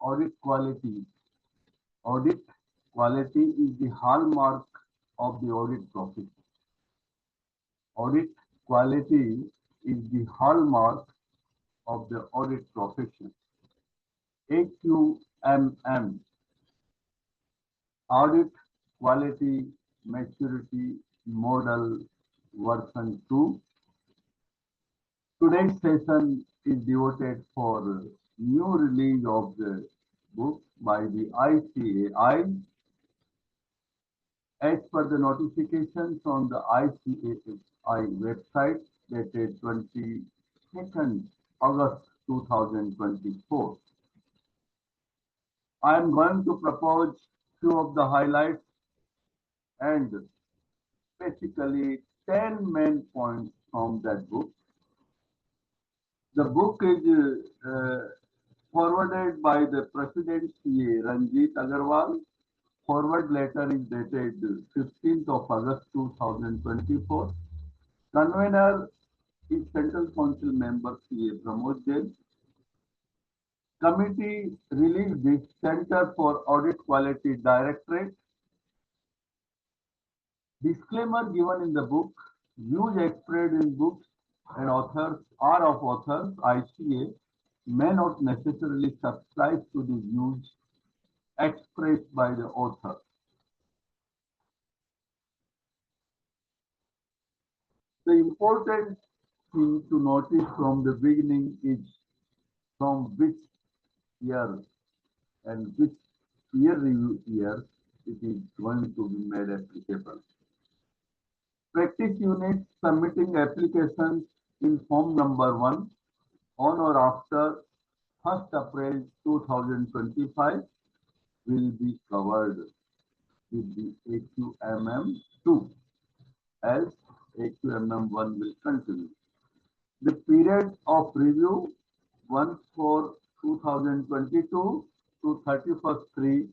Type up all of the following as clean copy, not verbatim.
Audit quality. Audit quality is the hallmark of the audit profession. Audit quality is the hallmark of the audit profession. AQMM, Audit Quality Maturity Model version 2. Today's session is devoted for new release of the book by the ICAI. As per the notifications on the ICAI website dated 22nd August 2024, I am going to propose few of the highlights and basically 10 main points from that book. The book is forwarded by the President CA Ranjit Agarwal. Forward letter is dated 15th of August 2024. Convener is Central Council member CA Pramod Jain. Committee released this Center for Audit Quality Directorate. Disclaimer given in the book: views expressed in books and authors are of authors. ICA may not necessarily subscribe to the views expressed by the author. The important thing to notice from the beginning is from which year and which peer review year it is going to be made applicable. Practice units submitting applications in form number 1 on or after 1st April 2025 will be covered with the AQMM 2, as AQMM 1 will continue. The period of review 1 for 2022 to 31st 3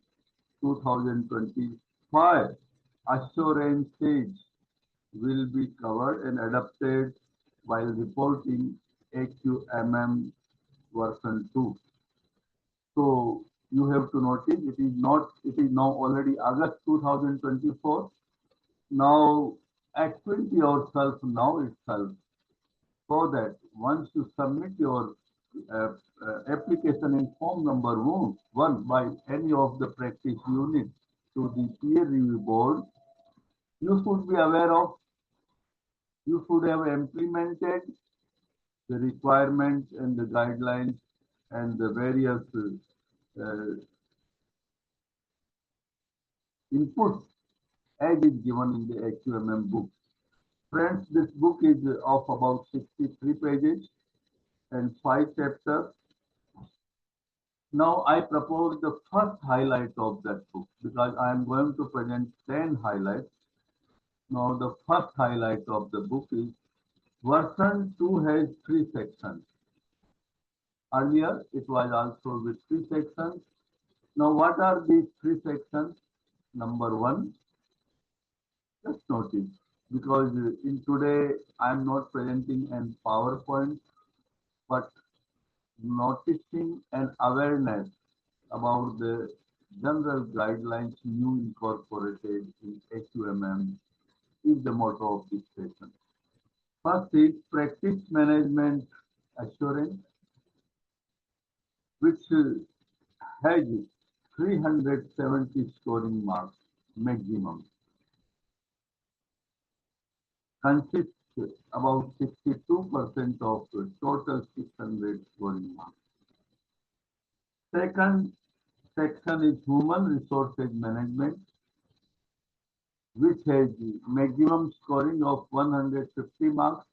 2025 assurances will be covered and adopted while reporting AQMM version 2. So you have to notice it is now already August 2024. Now acquaint yourself now itself, so that once you submit your application in form number 1 by any of the practice units to the peer review board, you should be aware of, you should have implemented the requirements and the guidelines and the various inputs as is given in the AQMM book. Friends, this book is of about 63 pages and 5 chapters. Now I propose the first highlight of that book, because I am going to present 10 highlights. Now the first highlight of the book is version 2 has 3 sections. Earlier it was also with 3 sections. Now what are these 3 sections? Number 1, just notice, because in today I am not presenting an PowerPoint, but noticing an awareness about the general guidelines new incorporated in AQMM is the motto of this session. First is practice management assurance, which has 370 scoring marks maximum. Consists about 62% of total 600 scoring marks. Second section is human resources management, which has maximum scoring of 150 marks,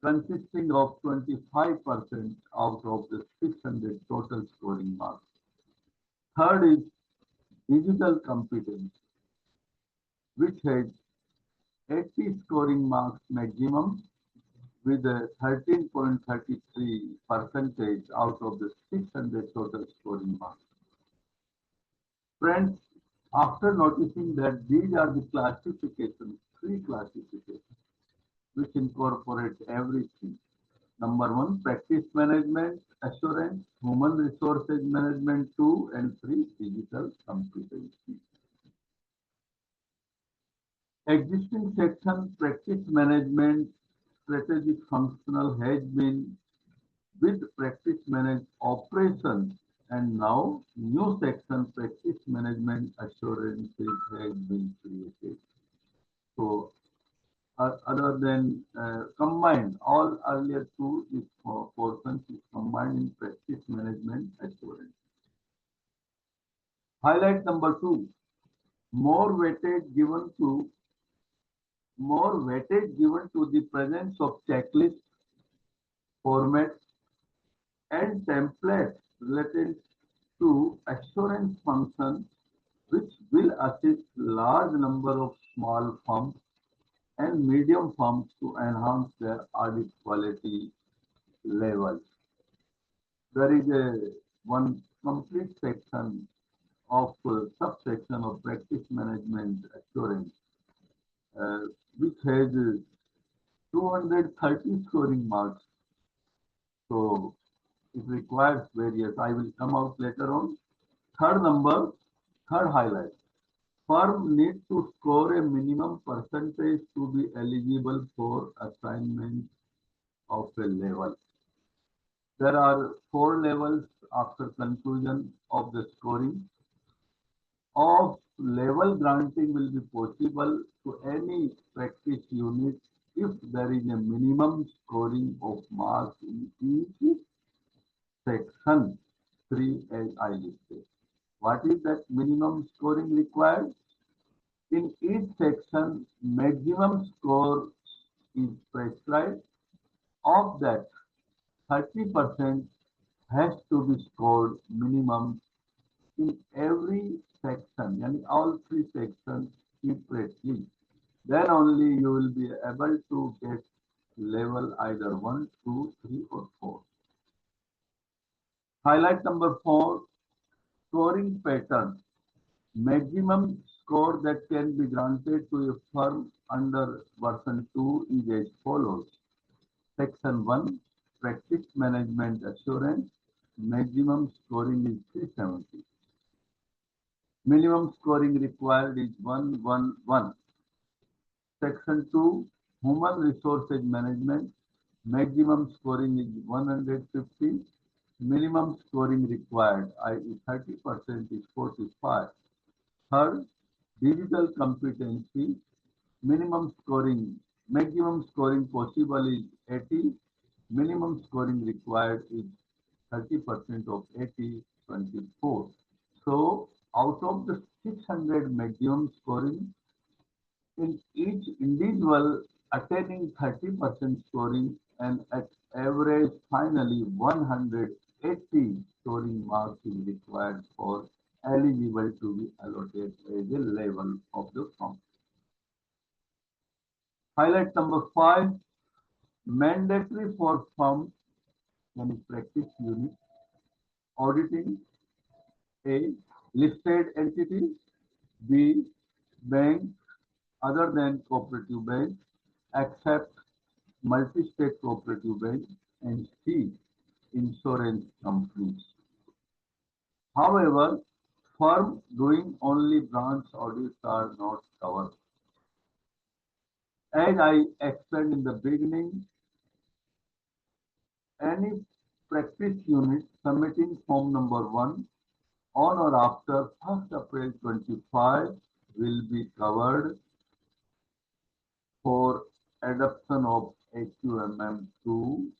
consisting of 25% out of the 600 total scoring marks. Third is digital competence, which has 80 scoring marks maximum with a 13.33 percentage out of the 600 total scoring marks. Friends, after noticing that these are the classifications, 3 classifications, which incorporate everything. Number one, practice management assurance, human resources management 2, and 3, digital competency. Existing section practice management strategic functional has been with practice managed operations, and now new section practice management assurances has been created. So other than combined, all earlier two is portions is combined in practice management assurance. Highlight number 2, more weightage given to the presence of checklist formats and templates related to assurance functions, which will assist large number of small firms and medium firms to enhance their audit quality levels. There is a one complete section of subsection of practice management assurance, uh, which has 230 scoring marks. So it requires various. I will come out later on. Third highlight. Firm need to score a minimum percentage to be eligible for assignment of a level. There are 4 levels after conclusion of the scoring. Of level granting will be possible to any practice unit if there is a minimum scoring of marks in each section 3 as I listed. What is that minimum scoring required? In each section, maximum score is prescribed. Of that, 30% has to be scored minimum in every section, and all 3 sections separately. Then only you will be able to get level either 1, 2, 3, or 4. Highlight number 4, scoring pattern. Maximum score that can be granted to a firm under version 2 is as follows. Section 1, practice management assurance. Maximum scoring is 370. Minimum scoring required is 111. Section 2, human resources management. Maximum scoring is 150. Minimum scoring required, i.e. 30%, is 45. Third, digital competency. Maximum scoring possible is 80. Minimum scoring required is 30% of 80, 24. So out of the 600 maximum scoring, in each individual attaining 30% scoring, and at average finally 180 scoring marks is required for eligible to be allotted as a level of the firm. Highlight number 5, mandatory for firms and practice unit auditing: A, listed entities; B, banks other than cooperative banks, except multi-state cooperative banks; and C, insurance companies. However, firms doing only branch audits are not covered. As I explained in the beginning, any practice unit submitting form number 1 on or after 1st April 25 will be covered for adoption of AQMM 2.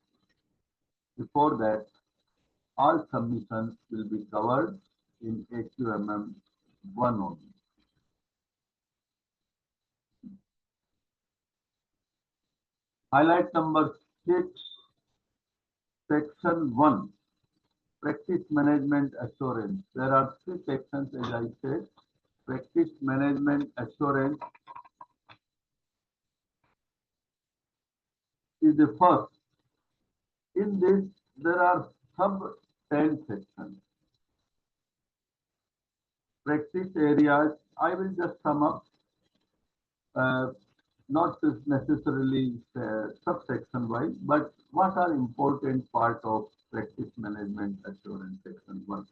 Before that, all submissions will be covered in AQMM 1 only. Highlight number 6, section 1, practice management assurance. There are 3 sections, as I said. Practice management assurance is the first. In this, there are sub 10 sections. Practice areas, I will just sum up. not necessarily subsection wise, but what are important part of practice management assurance section 1?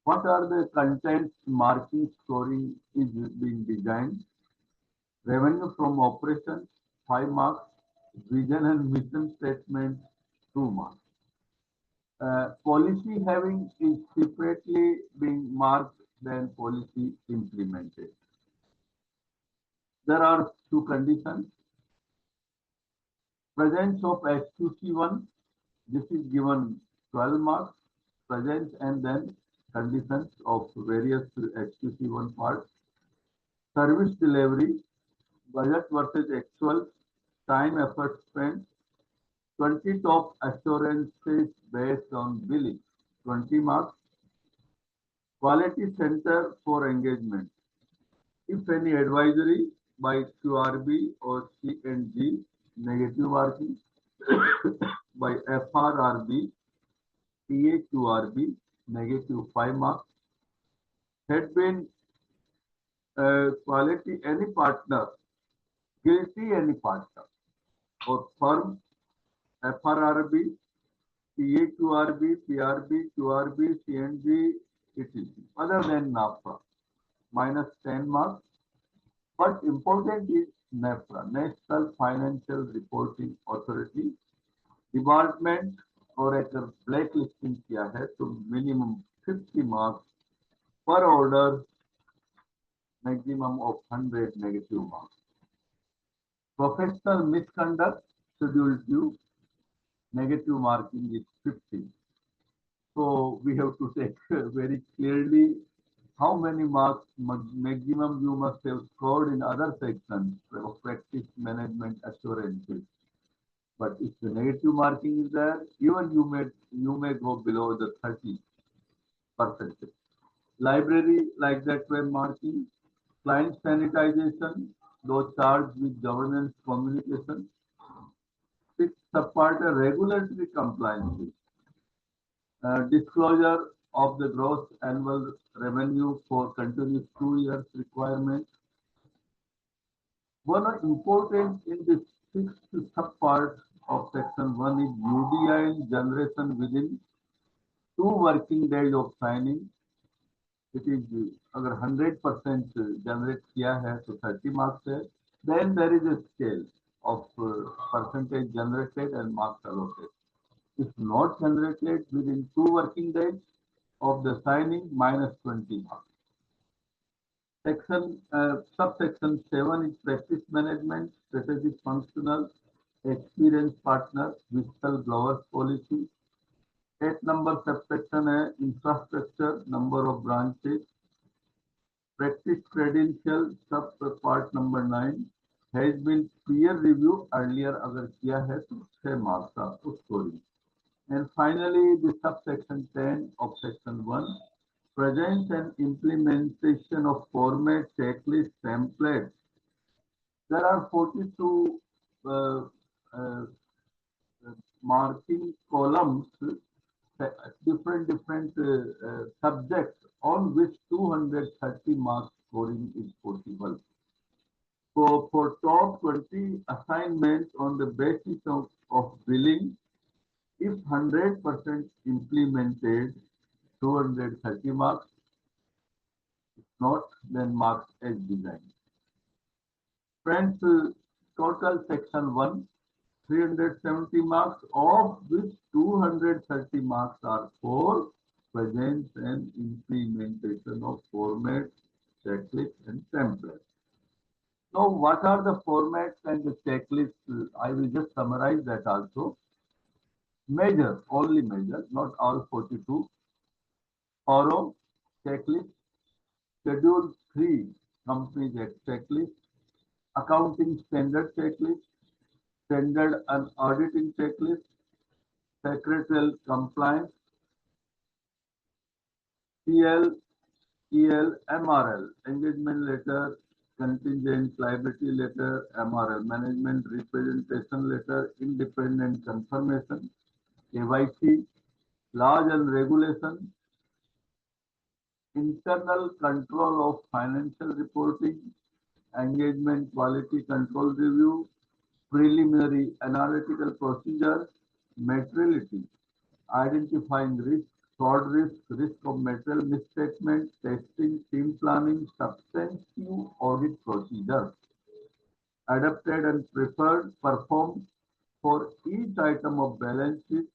What are the contents marking scoring is being designed? Revenue from operations, 5 marks. Vision and mission statement, 2 marks. Policy having is separately being marked than policy implemented. There are two conditions. Presence of HQC1, this is given 12 marks. Presence and then conditions of various HQC1 parts. Service delivery, budget versus actual, time effort spent, 20 top assurances based on billing, 20 marks. Quality center for engagement. If any advisory by QRB or C&G, negative marking. By FRRB, PAQRB, negative 5 marks. Had been quality any partner, guilty any partner, or firm, FRRB, PAQRB, PRB, QRB, CNG, etc. Other than NAFRA, minus 10 marks. But important is NAFRA, National Financial Reporting Authority, department और एक black listing किया है तो minimum 50 marks पर order, maximum of 100 negative marks. Professional misconduct schedule two, negative marking is 50. So we have to take very clearly how many marks maximum you must have scored in other sections of practice management assurances. But if the negative marking is there, even you may go below the 30%. Library like that way marking, client sanitization, those charged with governance communication. Sixth subpart, regulatory compliance. Disclosure of the gross annual revenue for continuous 2 years requirement. One important in this sixth subpart of section 1 is UDI generation within 2 working days of signing. It is अगर 100% generate किया है तो 30 marks है. Then there is a scale of percentage generated and marks allocated. If not generated within 2 working days of the signing, minus 20 marks. Subsection 7 is practice management, strategic functional, experienced partner, whistleblowers policy. 8 number subsection है infrastructure, number of branches. Practice credential, sub part number 9 has been peer review earlier अगर किया है तो 6 marks आपको scoring. And finally the subsection 10 of section 1, presence and implementation of format, checklist, templates. There are 42 marking columns, different subjects on which 230 marks scoring is possible. So for top 20 assignments on the basis of billing, if 100% implemented, 230 marks. If not, then marks as designed. Friends, total section 1, 370 marks, of which 230 marks are for presence and implementation of format, checklist, and template. So what are the formats and the checklists? I will just summarize that also. Measure, only measure, not all 42. Thorough checklist, Schedule 3 Companies Act checklist, accounting standard checklist, standard and auditing checklist, secretarial compliance, CL, EL, MRL, engagement letter, contingent liability letter, MRL, management representation letter, independent confirmation, KYC, laws and regulations, internal control of financial reporting, engagement quality control review, preliminary analytical procedure, materiality, identifying risk, fraud risk, risk of material misstatement, testing, team planning, substantive audit procedures, adapted and preferred, performed for each item of balance sheet,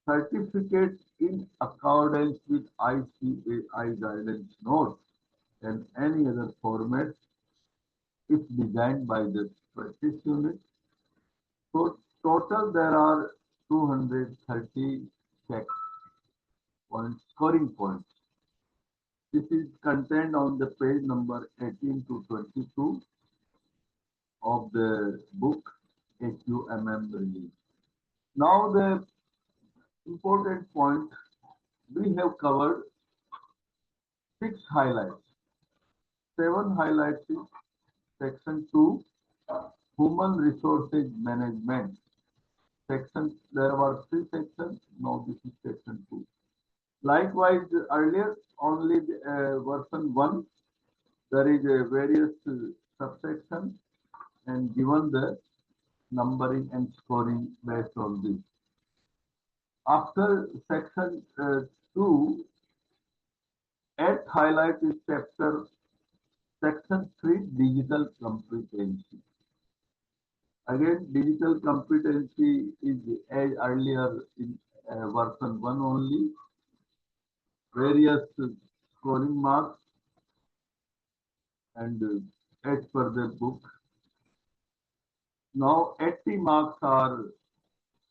certificate in accordance with ICAI guidance notes and any other format if designed by the practice unit. So total there are 230 check points, scoring points. This is contained on the page number 18 to 22 of the book AQMM release. Now the important point, we have covered 6 highlights. 7 highlights is section 2, human resources management. There were 3 sections, now this is section 2. Likewise, earlier only the, version 1, there is a various subsections and given the numbering and scoring based on this. After section 2, 8th highlight is section 3, digital competency. Again, digital competency is as earlier in version 1 only, various scoring marks and as per the book. Now 80 marks are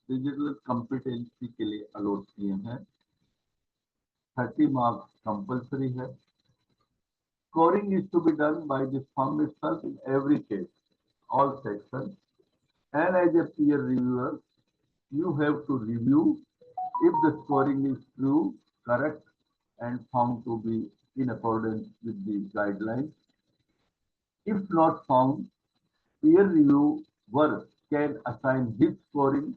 digital competency के लिए allot किए हैं, 30 marks compulsory है. Scoring is to be done by the firm itself in every case, all sections, and as a peer reviewer, you have to review if the scoring is true, correct, and found to be in accordance with the guidelines. If not found, peer reviewer can assign his scoring,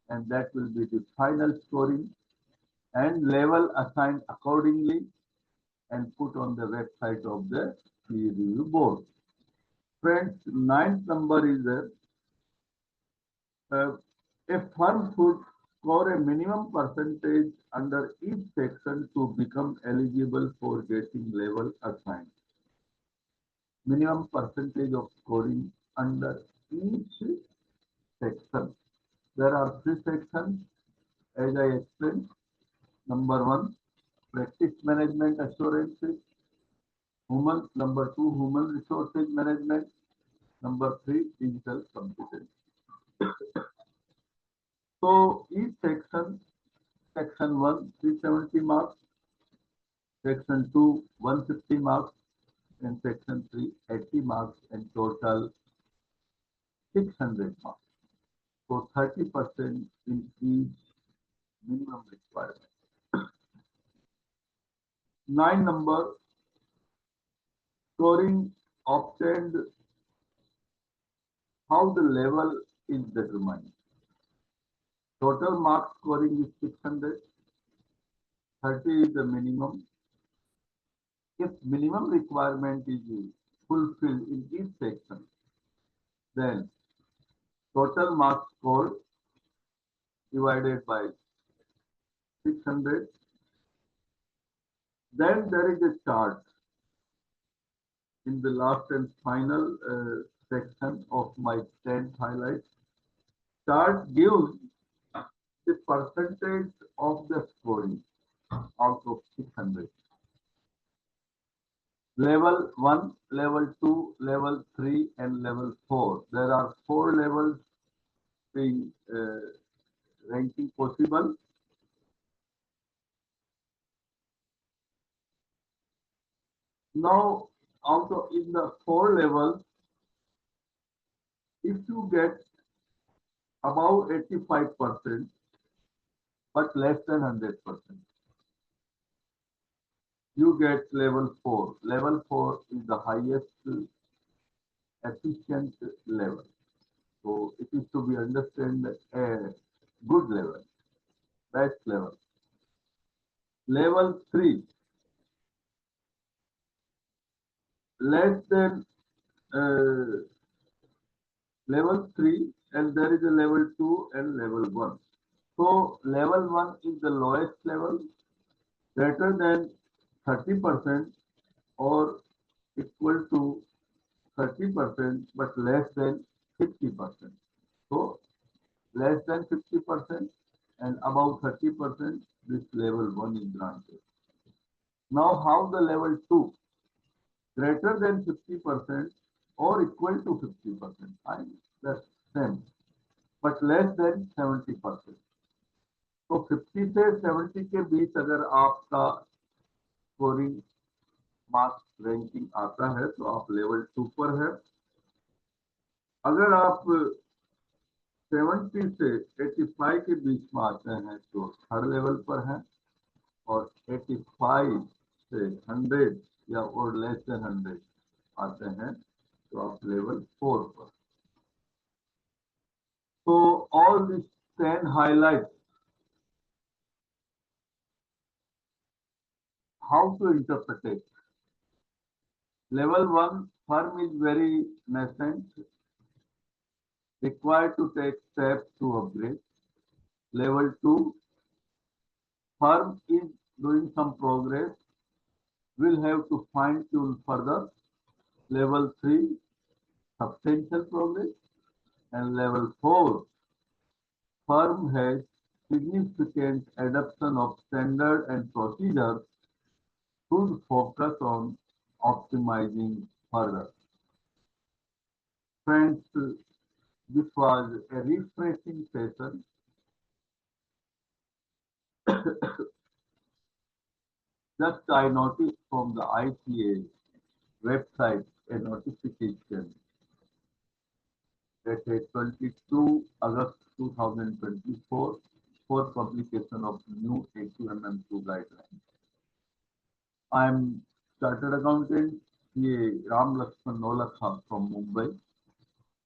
and that will be the final scoring, and level assigned accordingly and put on the website of the peer review board. Friends, 9th number is a firm should score a minimum percentage under each section to become eligible for getting level assigned. Minimum percentage of scoring under each section. There are 3 sections, as I explained. Number 1, practice management assurances. Number 2, human resources management. Number 3, digital competence. So each section, section 1, 370 marks, section 2, 150 marks, and section 3, 80 marks, and total 600 marks. So 30% in each minimum requirement. 9 number, scoring obtained, how the level is determined. Total mark scoring is 600, 30 is the minimum. If minimum requirement is fulfilled in each section, then total mark score divided by 600. Then there is a chart in the last and final section of my 10th highlight. Chart gives the percentage of the scoring out of 600. Level 1, level 2, level 3, and level 4. There are 4 levels being ranking possible. Now, also in the 4 levels, if you get above 85%, but less than 100%, you get level 4. Level 4 is the highest efficient level. So it is to be understood a good level, best level. Level 3, less than level 3 and there is a level 2 and level 1. So level 1 is the lowest level, greater than 30% or equal to 30% but less than 50%. So less than 50% and above 30%, this level 1 is granted. Now how the level 2? Greater than 50% or equal to 50%. That's same. But less than 70%. तो 50 से 70 के बीच अगर आपका scoring marks ranking आता है तो आप level 2 पर है। अगर आप 70 से 85 के बीच में आते हैं तो थर्ड लेवल पर हैं और 85 से 100 या और लेस देन 100 आते हैं तो आप लेवल 4 पर। So all these 10 highlights how to interpret it. Level 1 firm is very nascent, required to take steps to upgrade. Level 2 firm is doing some progress, will have to fine tune further. Level 3 substantial progress, and level 4 firm has significant adoption of standard and procedures, should focus on optimizing further. Friends, this was a refreshing session. Just I noticed from the ICAI website a notification that a 22 August 2024 for publication of new AQMM 2 guidelines. I am Chartered Accountant CA RAM LAXMAN NOLAKHA from Mumbai,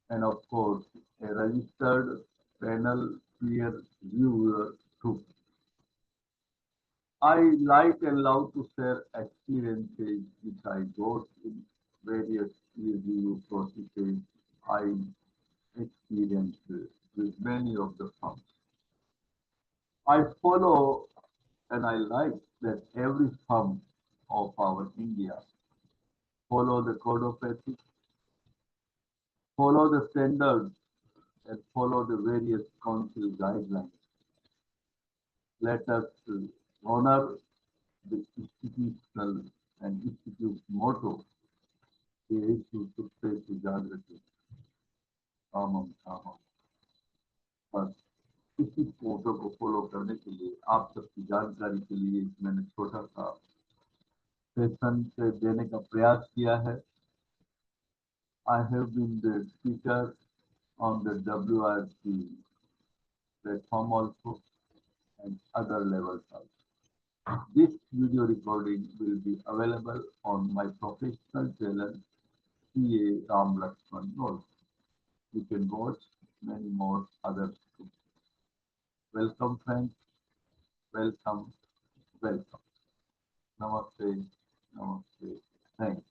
and of course a registered panel peer reviewer too. I like and love to share experiences which I got in various peer review processes I experienced with many of the firms. I follow and I like that every firm of our India follow the code of ethics, follow the standards, and follow the various council guidelines. Let us honor the institutional and institute motto, सुखते जागृति कामम कामम। बस इसी मोटो को follow करने के लिए आप सबकी जानकारी के लिए मैंने छोटा सा सेशन से देने का प्रयास किया है। I have been the speaker on the WRC platform also and other levels also. This video recording will be available on my professional channel CA Ram Lakshman Nolakha. You can watch many more others too. Welcome friends, welcome, welcome. Namaste, namaste, thanks.